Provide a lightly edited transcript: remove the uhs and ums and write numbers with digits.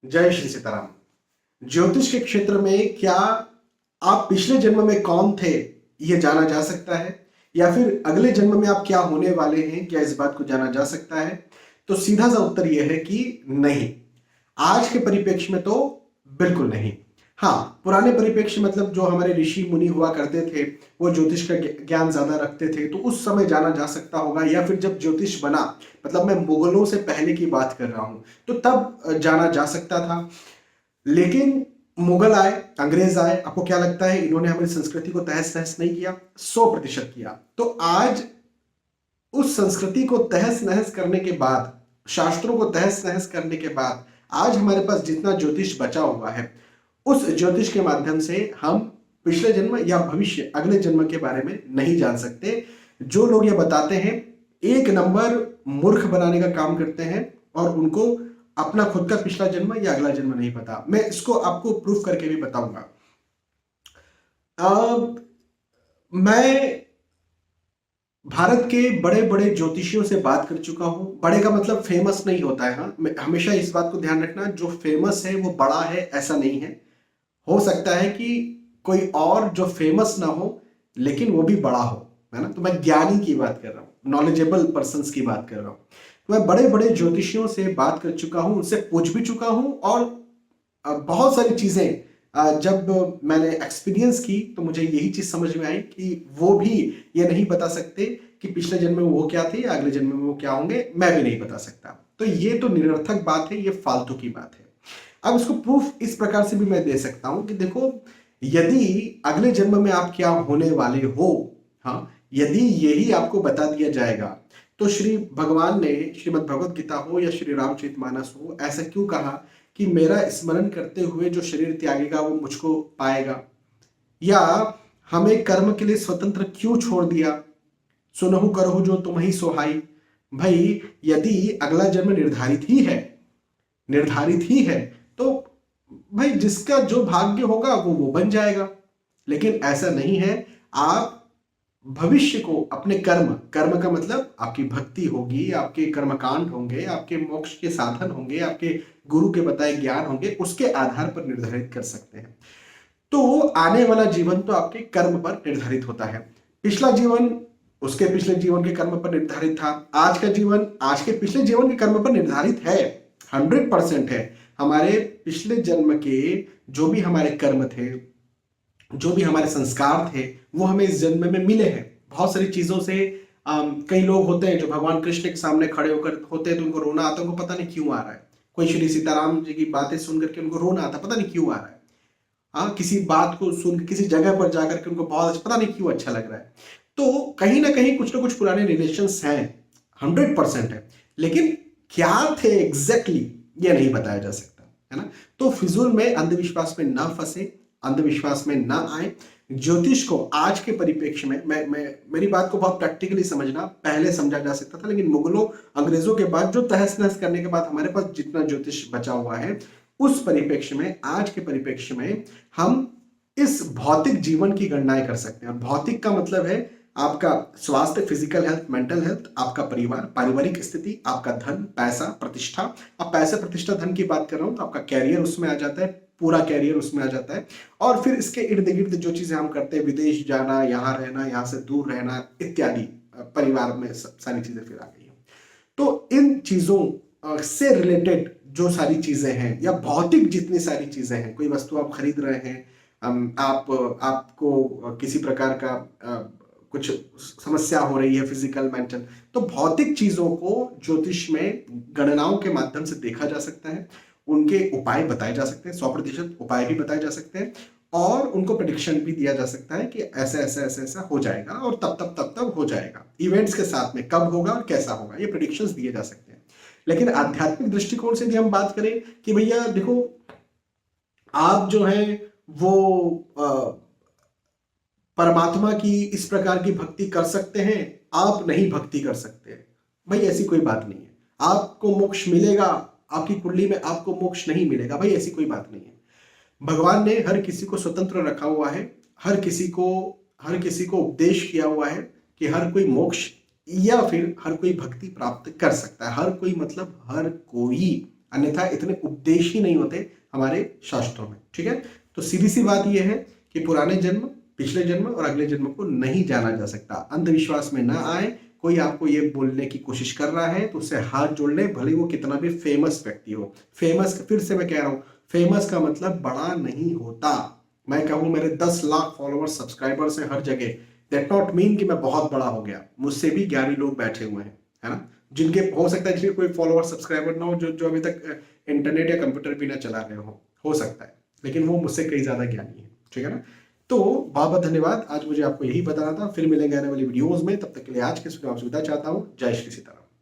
जय श्री सीताराम। ज्योतिष के क्षेत्र में क्या आप पिछले जन्म में कौन थे यह जाना जा सकता है, या फिर अगले जन्म में आप क्या होने वाले हैं, क्या इस बात को जाना जा सकता है? तो सीधा सा उत्तर यह है कि नहीं। आज के परिप्रेक्ष्य में तो बिल्कुल नहीं। हाँ, पुराने परिप्रेक्ष्य मतलब जो हमारे ऋषि मुनि हुआ करते थे, वो ज्योतिष का ज्ञान ज्यादा रखते थे, तो उस समय जाना जा सकता होगा। या फिर जब ज्योतिष बना, मतलब मैं मुगलों से पहले की बात कर रहा हूं, तो तब जाना जा सकता था। लेकिन मुगल आए, अंग्रेज आए, आपको क्या लगता है इन्होंने हमारी संस्कृति को तहस नहस नहीं किया? 100% किया। तो आज उस संस्कृति को तहस नहस करने के बाद, शास्त्रों को तहस नहस करने के बाद, आज हमारे पास जितना ज्योतिष बचा हुआ है, उस ज्योतिष के माध्यम से हम पिछले जन्म या भविष्य अगले जन्म के बारे में नहीं जान सकते। जो लोग ये बताते हैं, एक नंबर मूर्ख बनाने का काम करते हैं, और उनको अपना खुद का पिछला जन्म या अगला जन्म नहीं पता। मैं इसको आपको प्रूफ करके भी बताऊंगा। मैं भारत के बड़े बड़े ज्योतिषियों से बात कर चुका हूं। बड़े का मतलब फेमस नहीं होता है। हाँ, हमेशा इस बात को ध्यान रखना, जो फेमस है वो बड़ा है ऐसा नहीं है। हो सकता है कि कोई और जो फेमस ना हो लेकिन वो भी बड़ा हो, है ना। तो मैं ज्ञानी की बात कर रहा हूँ, नॉलेजेबल पर्संस की बात कर रहा हूँ। तो मैं बड़े बड़े ज्योतिषियों से बात कर चुका हूँ, उनसे पूछ भी चुका हूँ, और बहुत सारी चीजें जब मैंने एक्सपीरियंस की तो मुझे यही चीज समझ में आई कि वो भी ये नहीं बता सकते कि पिछले जन्म में वो क्या थे या अगले जन्म में वो क्या होंगे। मैं भी नहीं बता सकता। तो ये तो निरर्थक बात है, ये फालतू की बात है। अब इसको प्रूफ इस प्रकार से भी मैं दे सकता हूं कि देखो, यदि अगले जन्म में आप क्या होने वाले हो, हाँ, यदि यही आपको बता दिया जाएगा, तो श्री भगवान ने श्रीमद् भगवत गीता हो या श्री रामचरितमानस हो, ऐसा क्यों कहा कि मेरा स्मरण करते हुए जो शरीर त्यागेगा वो मुझको पाएगा? या हमें कर्म के लिए स्वतंत्र क्यों छोड़ दिया? सुनहु करहु जो तुम ही सोहाई। भाई, यदि अगला जन्म निर्धारित ही है तो भाई जिसका जो भाग्य होगा वो बन जाएगा। लेकिन ऐसा नहीं है। आप भविष्य को अपने कर्म का मतलब आपकी भक्ति होगी, आपके कर्मकांड होंगे, आपके मोक्ष के साधन होंगे, आपके गुरु के बताए ज्ञान होंगे, उसके आधार पर निर्धारित कर सकते हैं। तो आने वाला जीवन तो आपके कर्म पर निर्धारित होता है। पिछला जीवन उसके पिछले जीवन के कर्म पर निर्धारित था। आज का जीवन आज के पिछले जीवन के कर्म पर निर्धारित है, 100% है। हमारे पिछले जन्म के जो भी हमारे कर्म थे, जो भी हमारे संस्कार थे, वो हमें इस जन्म में मिले हैं बहुत सारी चीजों से। कई लोग होते हैं जो भगवान कृष्ण के सामने खड़े होकर होते हैं तो उनको रोना आता है, उनको पता नहीं क्यों आ रहा है। कोई श्री सीताराम जी की बातें सुन करके उनको रोना आता है, पता नहीं क्यों आ रहा है। हाँ, किसी बात को सुन, किसी जगह पर जाकर के उनको बहुत पता नहीं क्यों अच्छा लग रहा है। तो कहीं ना कहीं कुछ ना कुछ पुराने रिलेशंस हैं, 100% है। लेकिन क्या थे एग्जैक्टली ये नहीं बताया जा सकता, है ना। तो फिजूल में अंधविश्वास में ना फंसे, अंधविश्वास में ना आए। ज्योतिष को आज के परिप्रेक्ष्य में, मैं मेरी बात को बहुत प्रैक्टिकली समझना, पहले समझा जा सकता था, लेकिन मुगलों अंग्रेजों के बाद जो तहस नहस करने के बाद हमारे पास जितना ज्योतिष बचा हुआ है, उस परिप्रेक्ष्य में, आज के परिप्रेक्ष्य में हम इस भौतिक जीवन की गणनाएं कर सकते हैं। और भौतिक का मतलब है आपका स्वास्थ्य, फिजिकल हेल्थ, मेंटल हेल्थ, आपका परिवार, पारिवारिक स्थिति, आपका धन, पैसा, प्रतिष्ठा। अब पैसा, प्रतिष्ठा, धन की बात कर रहा हूं तो आपका कैरियर उसमें आ जाता है, पूरा कैरियर उसमें आ जाता है। और फिर इसके इर्द गिर्द जो चीजें हम करते हैं, विदेश जाना, यहां रहना, यहां से दूर रहना इत्यादि, परिवार में सारी चीजें फिर आ गई हैं। तो इन चीजों से रिलेटेड जो सारी चीजें हैं, या भौतिक जितनी सारी चीजें हैं, कोई वस्तु आप खरीद रहे हैं, आपको किसी प्रकार का कुछ समस्या हो रही है, फिजिकल, मेंटल, तो भौतिक चीजों को ज्योतिष में गणनाओं के माध्यम से देखा जा सकता है। उनके उपाय बताए जा सकते हैं, 100% उपाय भी बताए जा सकते हैं, और उनको प्रेडिक्शन भी दिया जा सकता है कि ऐसा ऐसा ऐसा ऐसा हो जाएगा और तब हो जाएगा। इवेंट्स के साथ में कब होगा और कैसा होगा, ये प्रेडिक्शंस दिए जा सकते हैं। लेकिन आध्यात्मिक दृष्टिकोण से भी हम बात करें कि भैया देखो, आप जो है वो परमात्मा की इस प्रकार की भक्ति कर सकते हैं, आप नहीं भक्ति कर सकते। भाई ऐसी कोई बात नहीं है। आपको मोक्ष मिलेगा, आपकी कुंडली में आपको मोक्ष नहीं मिलेगा, भाई ऐसी कोई बात नहीं है। भगवान ने हर किसी को स्वतंत्र रखा हुआ है, हर किसी को उपदेश किया हुआ है कि हर कोई मोक्ष या फिर हर कोई भक्ति प्राप्त कर सकता है। हर कोई मतलब हर कोई, अन्यथा इतने उपदेश ही नहीं होते हमारे शास्त्रों में। ठीक है, तो सीधी सी बात यह है कि पुराने जन्म, पिछले जन्म और अगले जन्म को नहीं जाना जा सकता। अंधविश्वास में ना आए। कोई आपको ये बोलने की कोशिश कर रहा है तो उससे हाथ जोड़ ले, भले वो कितना भी फेमस व्यक्ति हो। फेमस, फिर से मैं कह रहा हूं, फेमस का मतलब बड़ा नहीं होता। मैं कहूँ मेरे 10 लाख फॉलोअर्स, सब्सक्राइबर्स हैं हर जगह, दैट नॉट मीन कि मैं बहुत बड़ा हो गया। मुझसे भी ज्ञानी लोग बैठे हुए हैं, है ना, जिनके हो सकता है जिनके कोई फॉलोअर सब्सक्राइबर ना हो, जो अभी तक इंटरनेट या कंप्यूटर भी ना चला रहे हो सकता है, लेकिन वो मुझसे कई ज्यादा ज्ञानी है। ठीक है ना, तो बहुत बहुत धन्यवाद। आज मुझे आपको यही बताना था। फिर मिलेंगे आने वाली वीडियोस में, तब तक के लिए आज के सुबह आपसे विदा चाहता हूँ। जय श्री सीताराम।